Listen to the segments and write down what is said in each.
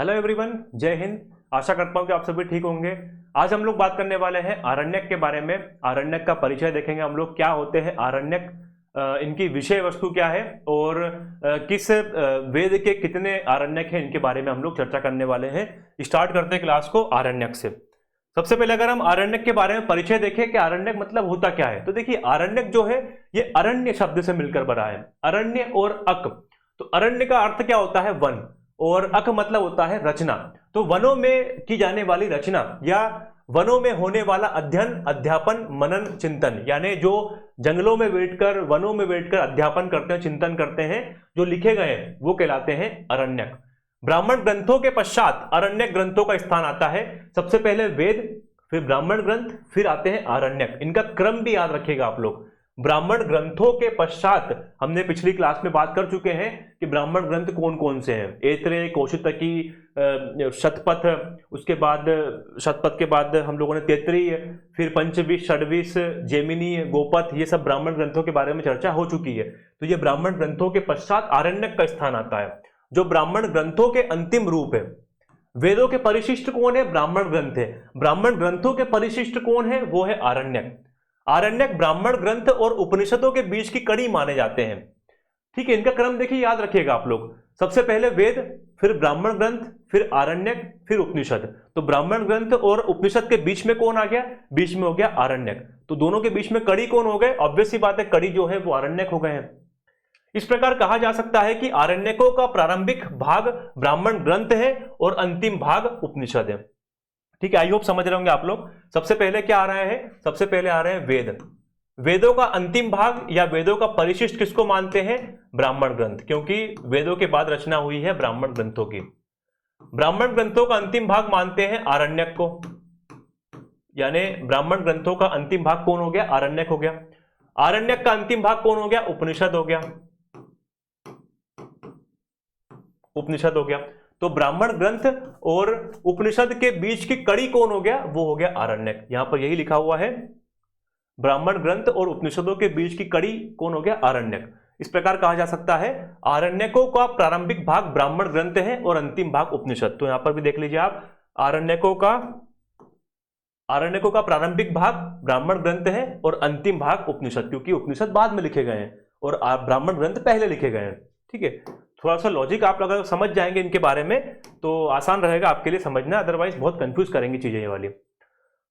Hello everyone, जय हिंद। आशा करता हूँ कि आप सभी ठीक होंगे। आज हम लोग बात करने वाले हैं आरण्यक के बारे में। आरण्यक का परिचय देखेंगे हम लोग, क्या होते हैं आरण्यक, इनकी विषय वस्तु क्या है और किस वेद के कितने आरण्यक हैं, इनके बारे में हम लोग चर्चा करने वाले हैं। स्टार्ट करते हैं क्लास को आरण्यक से। सबसे पहले अगर हम आरण्यक के बारे में परिचय देखें कि आरण्यक मतलब होता क्या है, तो देखिए आरण्यक जो है ये अरण्य शब्द से मिलकर बना है। अरण्य और अक, तो अरण्य का अर्थ क्या होता है? वन, और अक मतलब होता है रचना। तो वनों में की जाने वाली रचना या वनों में होने वाला अध्ययन, अध्यापन, मनन, चिंतन, यानी जो जंगलों में बैठकर वनों में बैठकर अध्यापन करते हैं, चिंतन करते हैं, जो लिखे गए हैं वो कहलाते हैं अरण्यक। ब्राह्मण ग्रंथों के पश्चात अरण्यक ग्रंथों का स्थान आता है। सबसे पहले वेद, फिर ब्राह्मण ग्रंथ, फिर आते हैं आरण्यक। इनका क्रम भी याद रखिएगा आप लोग। ब्राह्मण ग्रंथों के पश्चात हमने पिछली क्लास में बात कर चुके हैं कि ब्राह्मण ग्रंथ कौन कौन से हैं। ऐत्रेय, कौशितकी, शतपथ, उसके बाद शतपथ के बाद हम लोगों ने तैत्तिरीय, फिर पंचविश, षड्विश, जैमिनी, गोपथ, ये सब ब्राह्मण ग्रंथों के बारे में चर्चा हो चुकी है। तो ये ब्राह्मण ग्रंथों के पश्चात आरण्यक का स्थान आता है, जो ब्राह्मण ग्रंथों के अंतिम रूप है। वेदों के परिशिष्ट कौन है? ब्राह्मण ग्रंथ है। ब्राह्मण ग्रंथों के परिशिष्ट कौन है? वो है आरण्यक। आरण्यक ब्राह्मण ग्रंथ और उपनिषदों के बीच की कड़ी माने जाते हैं। ठीक है, इनका क्रम देखिए, याद रखिएगा आप लोग। सबसे पहले वेद, फिर ब्राह्मण ग्रंथ, फिर आरण्यक, फिर उपनिषद। तो ब्राह्मण ग्रंथ और उपनिषद के बीच में कौन आ गया? बीच में हो गया आरण्यक। तो दोनों के बीच में कड़ी कौन हो गए? ऑब्वियस सी बात है, कड़ी जो है वो आरण्यक हो गए हैं। इस प्रकार कहा जा सकता है कि आरण्यकों का प्रारंभिक भाग ब्राह्मण ग्रंथ है और अंतिम भाग उपनिषद है। ठीक है, आई होप समझ रहे होंगे आप लोग। सबसे पहले क्या आ रहा है? सबसे पहले आ रहे हैं वेद। वेदों का अंतिम भाग या वेदों का परिशिष्ट किसको मानते हैं? ब्राह्मण ग्रंथ, क्योंकि वेदों के बाद रचना हुई है ब्राह्मण ग्रंथों की। ब्राह्मण ग्रंथों का अंतिम भाग मानते हैं आरण्यक को, यानी ब्राह्मण ग्रंथों का अंतिम भाग कौन हो गया? आरण्यक हो गया। आरण्यक का अंतिम भाग कौन हो गया? उपनिषद हो गया। उपनिषद हो गया। तो ब्राह्मण ग्रंथ और उपनिषद के बीच की कड़ी कौन हो गया? वो हो गया आरण्यक। यहां पर यही लिखा हुआ है, ब्राह्मण ग्रंथ और उपनिषदों के बीच की कड़ी कौन हो गया? आरण्यक। इस प्रकार कहा जा सकता है आरण्यकों का प्रारंभिक भाग ब्राह्मण ग्रंथ है और अंतिम भाग उपनिषद। तो यहां पर भी देख लीजिए आप, आरण्यकों का प्रारंभिक भाग ब्राह्मण ग्रंथ है और अंतिम भाग उपनिषद, क्योंकि उपनिषद बाद में लिखे गए हैं और ब्राह्मण ग्रंथ पहले लिखे गए हैं। ठीक है, थोड़ा सा लॉजिक आप अगर समझ जाएंगे इनके बारे में तो आसान रहेगा आपके लिए समझना, अदरवाइज बहुत कंफ्यूज करेंगी चीजें ये वाली।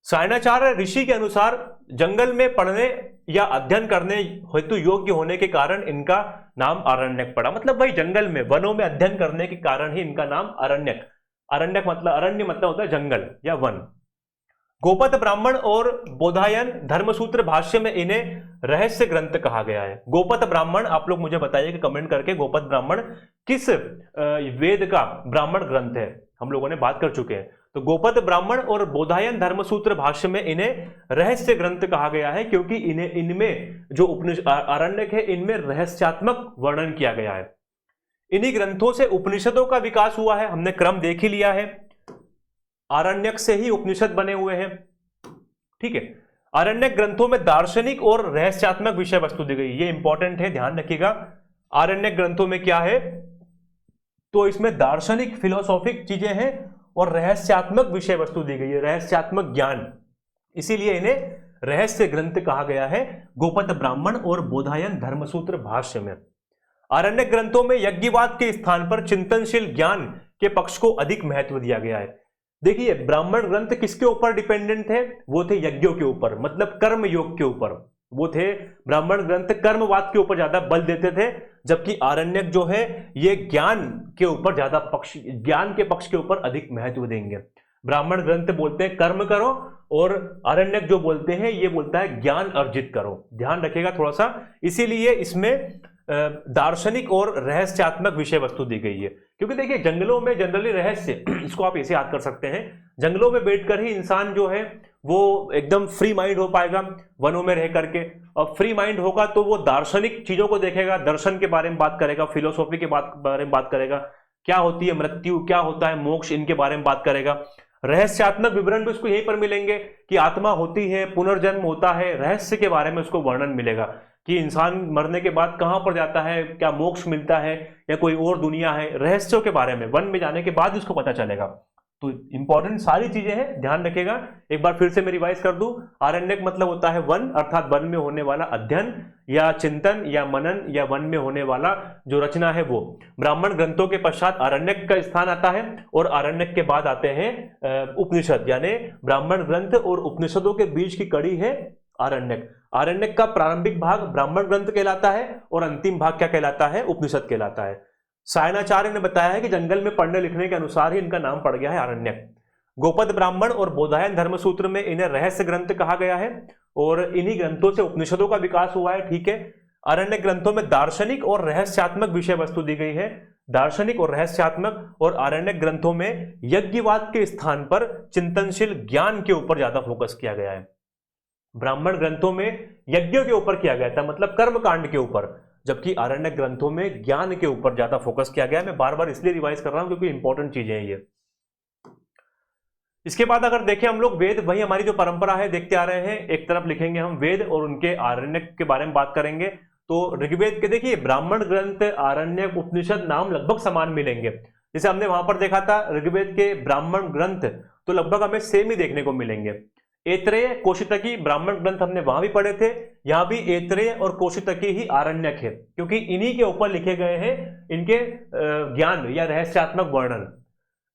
सायणाचार्य ऋषि के अनुसार जंगल में पढ़ने या अध्ययन करने हेतु योग्य होने के कारण इनका नाम आरण्यक पड़ा। मतलब भाई जंगल में, वनों में अध्ययन करने के कारण ही इनका नाम आरण्यक। आरण्यक मतलब, अरण्य मतलब होता है जंगल या वन। गोपथ ब्राह्मण और बोधायन धर्मसूत्र भाष्य में इन्हें रहस्य ग्रंथ कहा गया है। गोपथ ब्राह्मण, आप लोग मुझे बताइए कि कमेंट करके, गोपथ ब्राह्मण किस वेद का ब्राह्मण ग्रंथ है? हम लोगों ने बात कर चुके हैं। तो गोपथ ब्राह्मण और बोधायन धर्मसूत्र भाष्य में इन्हें रहस्य ग्रंथ कहा गया है, क्योंकि इनमें जो आरण्यक है इनमें रहस्यात्मक वर्णन किया गया है। इन्हीं ग्रंथों से उपनिषदों का विकास हुआ है। हमने क्रम देख ही लिया है, आरण्यक से ही उपनिषद बने हुए हैं। ठीक है, आरण्यक ग्रंथों में दार्शनिक और रहस्यात्मक विषय वस्तु दी गई, ये इंपॉर्टेंट है, ध्यान रखिएगा। आरण्यक ग्रंथों में क्या है? तो इसमें दार्शनिक, फिलोसॉफिक चीजें हैं और रहस्यात्मक विषय वस्तु दी गई है, रहस्यात्मक ज्ञान, इसीलिए इन्हें रहस्य ग्रंथ कहा गया है। गोपथ ब्राह्मण और बोधायन धर्मसूत्र भाष्य में आरण्यक ग्रंथों में यज्ञवाद के स्थान पर चिंतनशील ज्ञान के पक्ष को अधिक महत्व दिया गया है। देखिए, ब्राह्मण ग्रंथ किसके ऊपर डिपेंडेंट थे? वो थे यज्ञों के ऊपर, मतलब कर्म योग के ऊपर। वो थे ब्राह्मण ग्रंथ कर्मवाद के ऊपर ज्यादा बल देते थे, जबकि आरण्यक जो है ये ज्ञान के ऊपर ज्यादा ज्ञान के पक्ष के ऊपर अधिक महत्व देंगे। ब्राह्मण ग्रंथ बोलते हैं कर्म करो और आरण्यक जो बोलते हैं ये बोलता है ज्ञान अर्जित करो। ध्यान रखिएगा थोड़ा सा, इसीलिए इसमें दार्शनिक और रहस्यात्मक विषय वस्तु दी गई है। क्योंकि देखिए जंगलों में जनरली रहस्य, इसको आप ऐसे याद कर सकते हैं, जंगलों में बैठकर ही इंसान जो है वो एकदम फ्री माइंड हो पाएगा वनों में रह करके। और फ्री माइंड होगा तो वो दार्शनिक चीजों को देखेगा, दर्शन के बारे में बात करेगा, फिलोसॉफी के बारे में बात करेगा, क्या होती है मृत्यु, क्या होता है मोक्ष, इनके बारे में बात करेगा। रहस्यात्मक विवरण भी उसको यहीं पर मिलेंगे कि आत्मा होती है, पुनर्जन्म होता है, रहस्य के बारे में उसको वर्णन मिलेगा। कि इंसान मरने के बाद कहाँ पर जाता है, क्या मोक्ष मिलता है या कोई और दुनिया है, रहस्यों के बारे में वन में जाने के बाद उसको पता चलेगा। तो इंपॉर्टेंट सारी चीजें हैं, ध्यान रखिएगा। एक बार फिर से मैं रिवाइज कर दूं, आरण्यक मतलब होता है वन, अर्थात वन में होने वाला अध्ययन या चिंतन या मनन या वन में होने वाला जो रचना है वो। ब्राह्मण ग्रंथों के पश्चात आरण्यक का स्थान आता है और आरण्यक के बाद आते हैं उपनिषद, यानी ब्राह्मण ग्रंथ और उपनिषदों के बीच की कड़ी है आरण्यक। आरण्यक का प्रारंभिक भाग ब्राह्मण ग्रंथ कहलाता है और अंतिम भाग क्या कहलाता है, उपनिषद कहलाता है। सायणाचार्य ने बताया है कि जंगल में पढ़ने लिखने के अनुसार ही इनका नाम पड़ गया है आरण्यक। गोपद ब्राह्मण और बोधायन धर्मसूत्र में इन्हें रहस्य ग्रंथ कहा गया है और इन्हीं ग्रंथों से उपनिषदों का विकास हुआ है। ठीक है, आरण्यक ग्रंथों में दार्शनिक और रहस्यात्मक विषय वस्तु दी गई है, दार्शनिक और रहस्यात्मक। और आरण्यक ग्रंथों में यज्ञवाद के स्थान पर चिंतनशील ज्ञान के ऊपर ज्यादा फोकस किया गया है। ब्राह्मण ग्रंथों में यज्ञों के ऊपर किया गया था, मतलब कर्म कांड के ऊपर, जबकि आरण्यक ग्रंथों में ज्ञान के ऊपर ज्यादा फोकस किया गया है। मैं बार बार इसलिए रिवाइज कर रहा हूं क्योंकि इंपॉर्टेंट चीजें हैं ये। इसके बाद अगर देखें हम लोग वेद, वही हमारी जो परंपरा है देखते आ रहे हैं, एक तरफ लिखेंगे हम वेद और उनके आरण्यक के बारे में बात करेंगे। तो ऋग्वेद के देखिए ब्राह्मण ग्रंथ, आरण्यक, उपनिषद नाम लगभग समान मिलेंगे। जैसे हमने वहां पर देखा था ऋग्वेद के ब्राह्मण ग्रंथ तो लगभग हमें सेम ही देखने को मिलेंगे। ऐत्रेय, कौशितकी ब्राह्मण ग्रंथ हमने वहां भी पढ़े थे, यहां भी ऐत्रेय और कौशितकी ही आरण्यक है, क्योंकि इन्हीं के ऊपर लिखे गए हैं इनके ज्ञान या रहस्यात्मक वर्णन।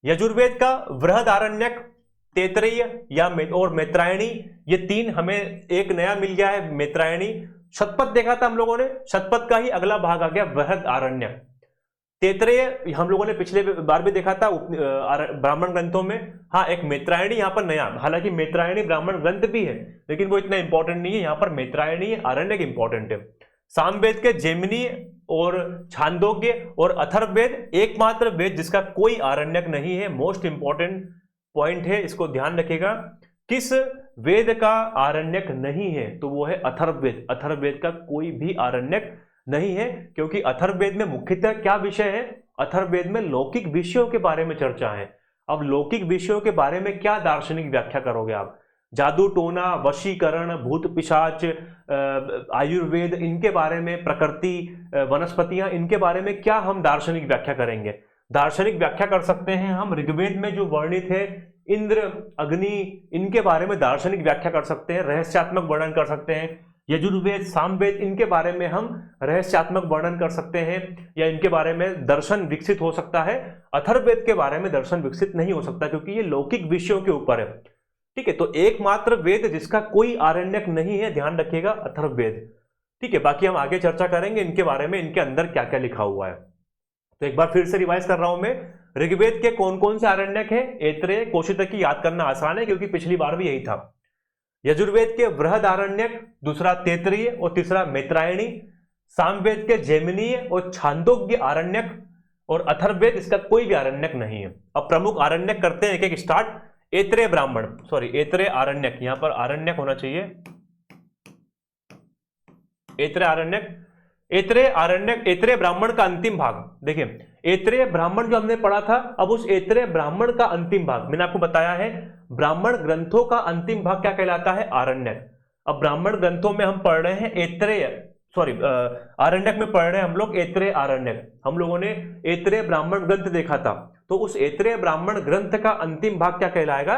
यजुर्वेद का वृहद आरण्यक, तैत्तिरीय या और मैत्रायणी, ये तीन हमें एक नया मिल गया है, मैत्रायणी। शतपथ देखा था हम लोगों ने, शतपथ का ही अगला भाग आ गया वृहद आरण्यक। तैत्तिरीय हम लोगों ने पिछले बार भी देखा था ब्राह्मण ग्रंथों में। हाँ, एक मैत्रायणी यहाँ पर नया, हालांकि मैत्रायणी ब्राह्मण ग्रंथ भी है लेकिन वो इतना इंपॉर्टेंट नहीं है, यहाँ पर मैत्रायणी आरण्यक इंपॉर्टेंट है। सामवेद के जैमिनी और छांदोग्य और अथर्ववेद एकमात्र वेद जिसका कोई आरण्यक नहीं है। मोस्ट इंपॉर्टेंट पॉइंट है, इसको ध्यान रखिएगा। किस वेद का आरण्यक नहीं है, तो वो है अथर्ववेद। अथर्ववेद का कोई भी आरण्यक नहीं है, क्योंकि अथर्ववेद में मुख्यतः क्या विषय है, अथर्ववेद में लौकिक विषयों के बारे में चर्चा है। अब लौकिक विषयों के बारे में क्या दार्शनिक व्याख्या करोगे आप, जादू टोना, वशीकरण, भूत पिशाच, आयुर्वेद, इनके बारे में, प्रकृति, वनस्पतियां, इनके बारे में क्या हम दार्शनिक व्याख्या करेंगे। दार्शनिक व्याख्या कर सकते हैं हम ऋग्वेद में जो वर्णित है इंद्र, अग्नि, इनके बारे में दार्शनिक व्याख्या कर सकते हैं, रहस्यात्मक वर्णन कर सकते हैं। यजुर्वेद, सामवेद, इनके बारे में हम रहस्यात्मक वर्णन कर सकते हैं या इनके बारे में दर्शन विकसित हो सकता है। अथर्ववेद के बारे में दर्शन विकसित नहीं हो सकता क्योंकि ये लौकिक विषयों के ऊपर है। ठीक है, तो एकमात्र वेद जिसका कोई आरण्यक नहीं है, ध्यान रखिएगा, अथर्ववेद। ठीक है, बाकी हम आगे चर्चा करेंगे इनके बारे में, इनके अंदर क्या क्या लिखा हुआ है। तो एक बार फिर से रिवाइज कर रहा हूं मैं, ऋग्वेद के कौन कौन से आरण्यक है, ऐत्रेय, कौशितकी, याद करना आसान है क्योंकि पिछली बार भी यही था। यजुर्वेद के वृहद आरण्यक, दूसरा तैत्तिरीय और तीसरा मैत्रायणी। सामवेद के जैमिनीय और छांदोग्य आरण्यक और अथर्ववेद इसका कोई भी आरण्यक नहीं है। अब प्रमुख आरण्यक करते हैं एक एक स्टार्ट। ऐत्रेय ब्राह्मण, सॉरी ऐत्रेय आरण्यक, यहां पर आरण्यक होना चाहिए, ऐत्रेय आरण्यक। ऐत्रेय आरण्यक, ऐत्रेय ब्राह्मण का अंतिम भाग। देखिए ऐत्रेय ब्राह्मण जो हमने पढ़ा था, अब उस ऐत्रेय ब्राह्मण का अंतिम भाग, मैंने आपको बताया है ब्राह्मण ग्रंथों का अंतिम भाग क्या कहलाता है, आरण्यक। अब ब्राह्मण ग्रंथों में हम पढ़ रहे हैं ऐत्रेय, सॉरी आरण्यक में पढ़ रहे हैं हम लोग ऐत्रेय आरण्यक। हम लोगों ने ऐत्रेय ब्राह्मण ग्रंथ देखा था, तो उस ऐत्रेय ब्राह्मण ग्रंथ का अंतिम भाग क्या कहलाएगा,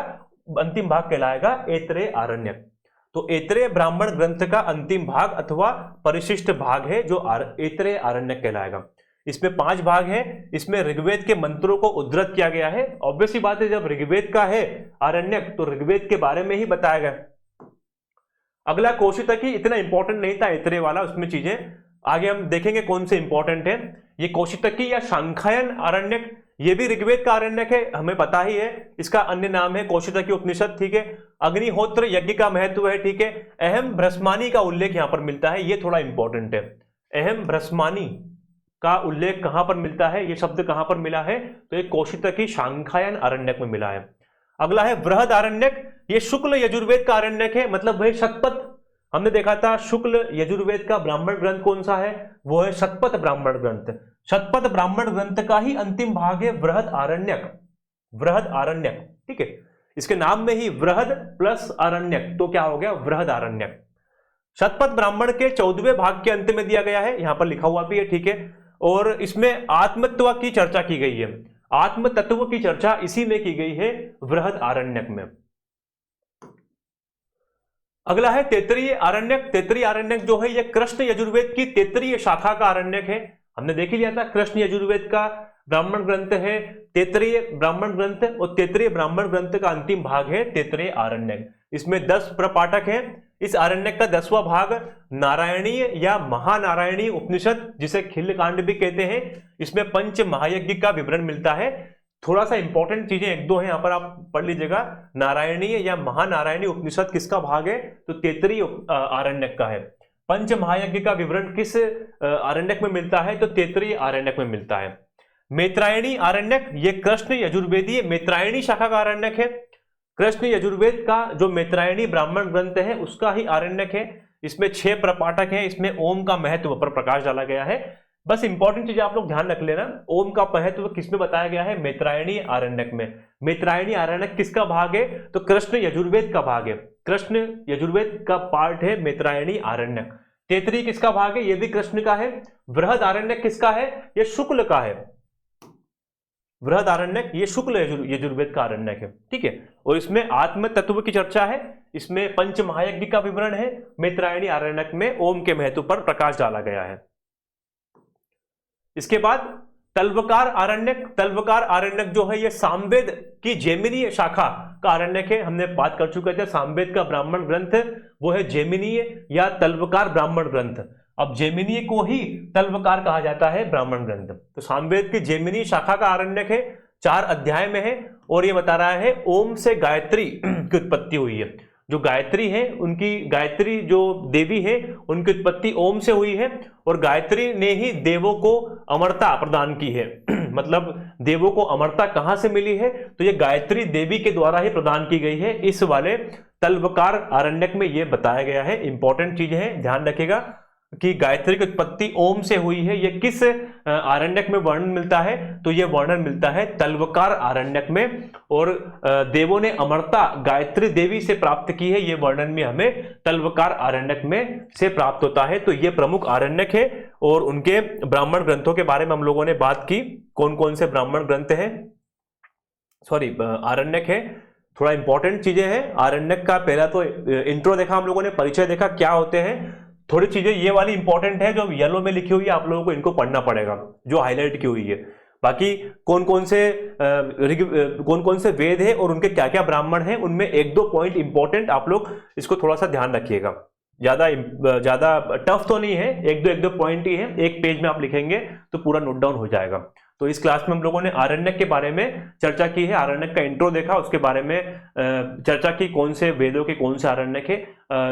अंतिम भाग कहलाएगा ऐत्रेय आरण्यक। तो ऐत्रेय ब्राह्मण ग्रंथ का अंतिम भाग अथवा परिशिष्ट भाग है जो ऐत्रेय आरण्यक कहलाएगा। इसमें 5 भाग हैं, इसमें ऋग्वेद के मंत्रों को उद्धृत किया गया है। ऑब्वियस सी बात है, जब ऋग्वेद का है आरण्यक तो ऋग्वेद के बारे में ही बताया गया। अगला कौशितकी इतना इंपॉर्टेंट नहीं था ऐत्रेय वाला, उसमें चीजें आगे हम देखेंगे कौन से इंपॉर्टेंट है। ये कौशितकी या शांखायन आरण्यक, ये भी ऋग्वेद का आरण्यक है, हमें पता ही है, इसका अन्य नाम है कौशितकी उपनिषद। ठीक है, अग्निहोत्र यज्ञ का महत्व है। ठीक है, अहम भ्रस्मानी का उल्लेख यहां पर मिलता है, ये थोड़ा इंपॉर्टेंट है। अहम भ्रस्मानी का उल्लेख कहां पर मिलता है, ये शब्द कहां पर मिला है, तो ये कौशितकी शांखायन आरण्यक में मिला है। अगला है वृहद आरण्यक, ये शुक्ल यजुर्वेद का आरण्यक है, मतलब वह शतपथ। हमने देखा था शुक्ल यजुर्वेद का ब्राह्मण ग्रंथ कौन सा है, वो है शतपथ ब्राह्मण ग्रंथ। शतपथ ब्राह्मण ग्रंथ का ही अंतिम भाग है वृहद आरण्यक, वृहद आरण्यक। ठीक है, इसके नाम में ही वृहद प्लस आरण्यक, तो क्या हो गया, वृहद आरण्यक। शतपथ ब्राह्मण के 14वें भाग के अंत में दिया गया है, यहां पर लिखा हुआ भी है, ठीक है। और इसमें आत्मतत्व की चर्चा की गई है। आत्म तत्व की चर्चा इसी में की गई है, बृहद आरण्यक में। अगला है तैत्तिरीय आरण्यक। तैत्तिरीय आरण्यक जो है यह कृष्ण यजुर्वेद की तैत्तिरीय शाखा का आरण्यक है। हमने देख लिया था, कृष्ण यजुर्वेद का ब्राह्मण ग्रंथ है तैत्तिरीय ब्राह्मण ग्रंथ, और तैत्तिरीय ब्राह्मण ग्रंथ का अंतिम भाग है तैत्तिरीय आरण्यक। इसमें 10 प्रपाठक हैं। इस आरण्यक का 10वां भाग नारायणीय या महानारायणी उपनिषद, जिसे खिल्लकांड भी कहते हैं, इसमें पंच महायज्ञ का विवरण मिलता है। थोड़ा सा इंपॉर्टेंट चीजें एक दो हैं, यहां पर आप पढ़ लीजिएगा। नारायणीय या महानारायणी उपनिषद किसका भाग है? तो तैत्तिरीय आरण्यक का है। पंच महायज्ञ का विवरण किस आरण्यक में मिलता है? तो तैत्तिरीय आरण्यक में मिलता है। मैत्रायणी आरण्यक, ये कृष्ण यजुर्वेदीय मैत्रायणी शाखा का आरण्यक है। कृष्ण यजुर्वेद का जो मैत्रायणी ब्राह्मण ग्रंथ है उसका ही आरण्यक है। इसमें 6 प्रपाठक हैं। इसमें ओम का महत्व पर प्रकाश डाला गया है। बस इंपॉर्टेंट चीज आप लोग ध्यान रख लेना, ओम का महत्व किसमें बताया गया है? मैत्रायणी आरण्यक में। मैत्रायणी आरण्यक किसका भाग है? तो कृष्ण यजुर्वेद का भाग है। कृष्ण यजुर्वेद का पार्ट है मैत्रायणी आरण्यक। तैत्तिरीय किसका भाग है? ये भी कृष्ण का है। बृहद आरण्यक किसका है? ये शुक्ल का है। बृहद आरण्यक ये शुक्ल यजुर्वेद का आरण्यक है, ठीक है। और इसमें आत्म तत्व की चर्चा है, इसमें पंच महायज्ञ का विवरण है। मैत्रायणी आरण्यक में ओम के महत्व पर प्रकाश डाला गया है। इसके बाद तल्वकार आरण्यक। तल्वकार आरण्यक जो है ये सामवेद की जैमिनीय शाखा का आरण्यक है। हमने बात कर चुके थे, सामवेद का ब्राह्मण ग्रंथ वो है जैमिनीय या तल्वकार ब्राह्मण ग्रंथ। अब जैमिनीय को ही तल्वकार कहा जाता है ब्राह्मण ग्रंथ। तो सामवेद की जैमिनीय शाखा का आरण्यक है, 4 अध्याय में है, और ये बता रहा है ओम से गायत्री की उत्पत्ति हुई है। जो गायत्री है उनकी, गायत्री जो देवी है उनकी उत्पत्ति ओम से हुई है, और गायत्री ने ही देवों को अमरता प्रदान की है। मतलब देवों को अमरता कहां से मिली है? तो ये गायत्री देवी के द्वारा ही प्रदान की गई है। इस वाले तल्वकार आरण्यक में ये बताया गया है। इंपॉर्टेंट चीज है, ध्यान रखिएगा कि गायत्री की उत्पत्ति ओम से हुई है। ये किस आरण्यक में वर्णन मिलता है? तो ये वर्णन मिलता है तल्वकार आरण्यक में। और देवों ने अमरता गायत्री देवी से प्राप्त की है, ये वर्णन भी हमें तल्वकार आरण्यक में से प्राप्त होता है। तो ये प्रमुख आरण्यक है। और उनके ब्राह्मण ग्रंथों के बारे में हम लोगों ने बात की, कौन कौन से ब्राह्मण ग्रंथ हैं, सॉरी आरण्यक है। थोड़ा इंपॉर्टेंट चीजें हैं आरण्यक का। पहला तो इंट्रो देखा हम लोगों ने, परिचय देखा क्या होते हैं। थोड़ी चीजें ये वाली इंपॉर्टेंट है जो येलो में लिखी हुई है, आप लोगों को इनको पढ़ना पड़ेगा, जो हाईलाइट की हुई है। बाकी कौन कौन से वेद है और उनके क्या क्या ब्राह्मण हैं, उनमें 1-2 पॉइंट इंपॉर्टेंट आप लोग इसको थोड़ा सा ध्यान रखिएगा। ज्यादा टफ तो नहीं है, 1-2 पॉइंट ही है। एक पेज में आप लिखेंगे तो पूरा नोट डाउन हो जाएगा। तो इस क्लास में हम लोगों ने आरण्यक के बारे में चर्चा की है, आरण्यक का इंट्रो देखा, उसके बारे में चर्चा की, कौन से वेदों के कौन से आरण्यक है,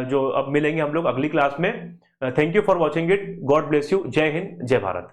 जो अब मिलेंगे हम लोग अगली क्लास में। Thank you for watching it. God bless you. जय हिंद, जय भारत।